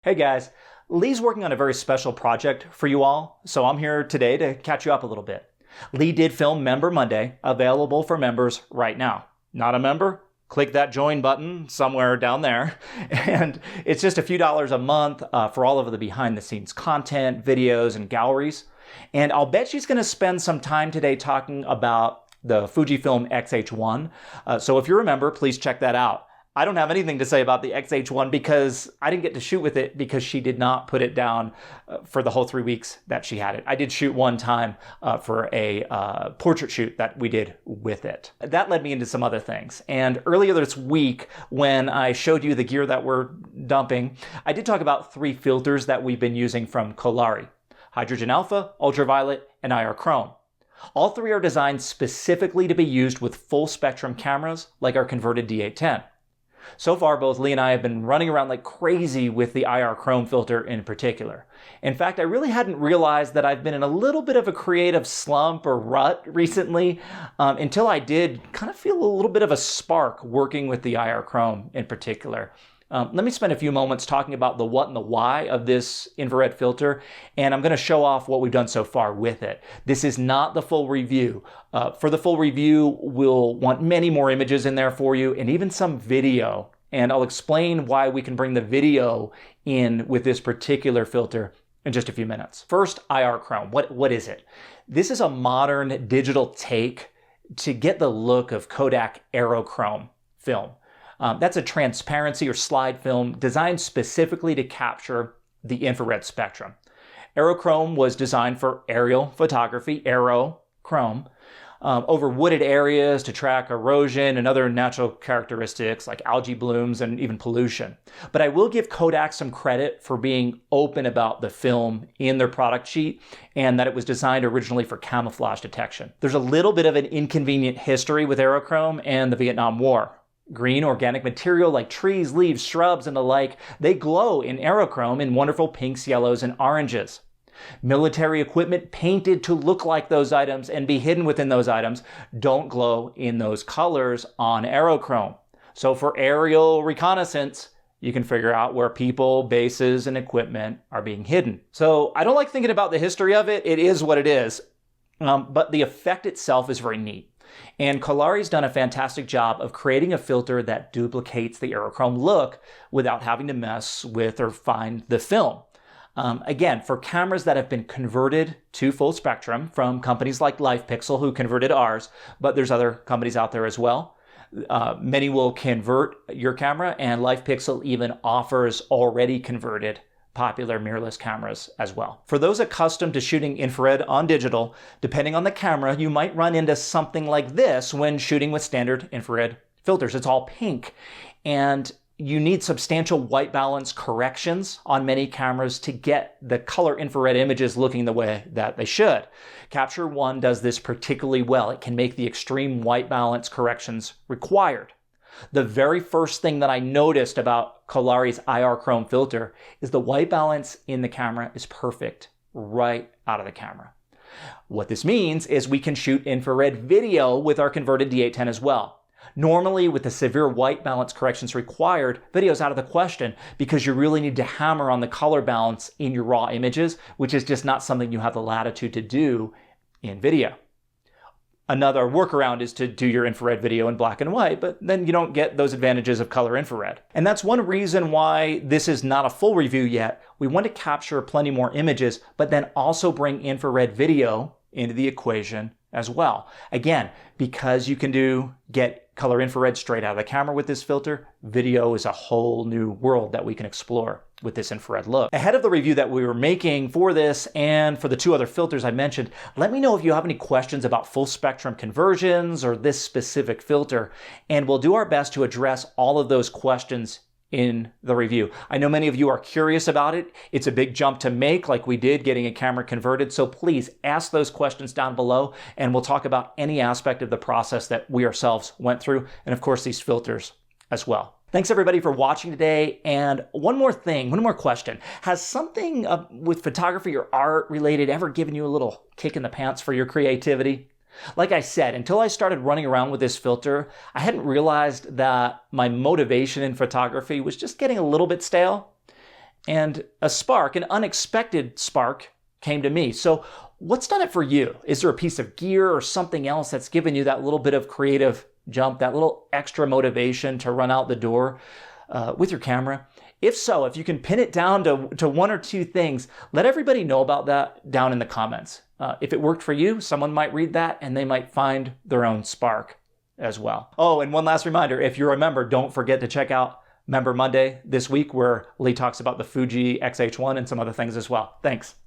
Hey guys, Leigh's working on a very special project for you all, so I'm here today to catch you up a little bit. Leigh did film Member Monday, available for members right now. Not a member? Click that join button somewhere down there, and it's just a few dollars a month for all of the behind the scenes content, videos, and galleries. And I'll bet she's going to spend some time today talking about the Fujifilm X-H1. So if you remember, please check that out. I don't have anything to say about the X-H1 because I didn't get to shoot with it because she did not put it down for the whole 3 weeks that she had it. I did shoot one time for a portrait shoot that we did with it. That led me into some other things. And earlier this week, when I showed you the gear that we're dumping, I did talk about 3 filters that we've been using from Kolari: Hydrogen Alpha, Ultraviolet, and IR Chrome. All 3 are designed specifically to be used with full spectrum cameras like our converted D810. So far, both Leigh and I have been running around like crazy with the IR Chrome filter in particular. In fact, I really hadn't realized that I've been in a little bit of a creative slump or rut recently until I did kind of feel a little bit of a spark working with the IR Chrome in particular. Let me spend a few moments talking about the what and the why of this infrared filter, and I'm going to show off what we've done so far with it. This is not the full review. For the full review, we'll want many more images in there for you and even some video, and I'll explain why we can bring the video in with this particular filter in just a few minutes. First, IR Chrome. What is it? This is a modern digital take to get the look of Kodak Aerochrome film. That's a transparency or slide film designed specifically to capture the infrared spectrum. Aerochrome was designed for aerial photography, Aerochrome, over wooded areas to track erosion and other natural characteristics like algae blooms and even pollution. But I will give Kodak some credit for being open about the film in their product sheet and that it was designed originally for camouflage detection. There's a little bit of an inconvenient history with Aerochrome and the Vietnam War. Green organic material like trees, leaves, shrubs, and the like, they glow in Aerochrome in wonderful pinks, yellows, and oranges. Military equipment painted to look like those items and be hidden within those items don't glow in those colors on Aerochrome. So for aerial reconnaissance, you can figure out where people, bases, and equipment are being hidden. So I don't like thinking about the history of it. It is what it is. But the effect itself is very neat. And Kolari's done a fantastic job of creating a filter that duplicates the Aerochrome look without having to mess with or find the film. Again, for cameras that have been converted to full spectrum from companies like LifePixel, who converted ours, but there's other companies out there as well. Many will convert your camera, and LifePixel even offers already converted popular mirrorless cameras as well. For those accustomed to shooting infrared on digital, depending on the camera, you might run into something like this when shooting with standard infrared filters. It's all pink, and you need substantial white balance corrections on many cameras to get the color infrared images looking the way that they should. Capture One does this particularly well. It can make the extreme white balance corrections required. The very first thing that I noticed about Kolari's IR Chrome filter is the white balance in the camera is perfect right out of the camera. What this means is we can shoot infrared video with our converted D810 as well. Normally, with the severe white balance corrections required, video is out of the question because you really need to hammer on the color balance in your raw images, which is just not something you have the latitude to do in video. Another workaround is to do your infrared video in black and white, but then you don't get those advantages of color infrared. And that's one reason why this is not a full review yet. We want to capture plenty more images, but then also bring infrared video into the equation as well. Again, because you can get color infrared straight out of the camera with this filter, video is a whole new world that we can explore with this infrared look. Ahead of the review that we were making for this and for the 2 other filters I mentioned, let me know if you have any questions about full spectrum conversions or this specific filter, and we'll do our best to address all of those questions in the review. I know many of you are curious about it. It's a big jump to make like we did getting a camera converted, so please ask those questions down below and we'll talk about any aspect of the process that we ourselves went through, and of course these filters as well. Thanks everybody for watching today. And one more question. Has something with photography or art related ever given you a little kick in the pants for your creativity? Like I said, until I started running around with this filter, I hadn't realized that my motivation in photography was just getting a little bit stale. and a spark, an unexpected spark, came to me. So what's done it for you? Is there a piece of gear or something else that's given you that little bit of creative jump, that little extra motivation to run out the door with your camera? If so, if you can pin it down to one or two things, let everybody know about that down in the comments. If it worked for you, someone might read that and they might find their own spark as well. Oh, and one last reminder, if you're a member, don't forget to check out Member Monday this week, where Leigh talks about the Fuji X-H1 and some other things as well. Thanks.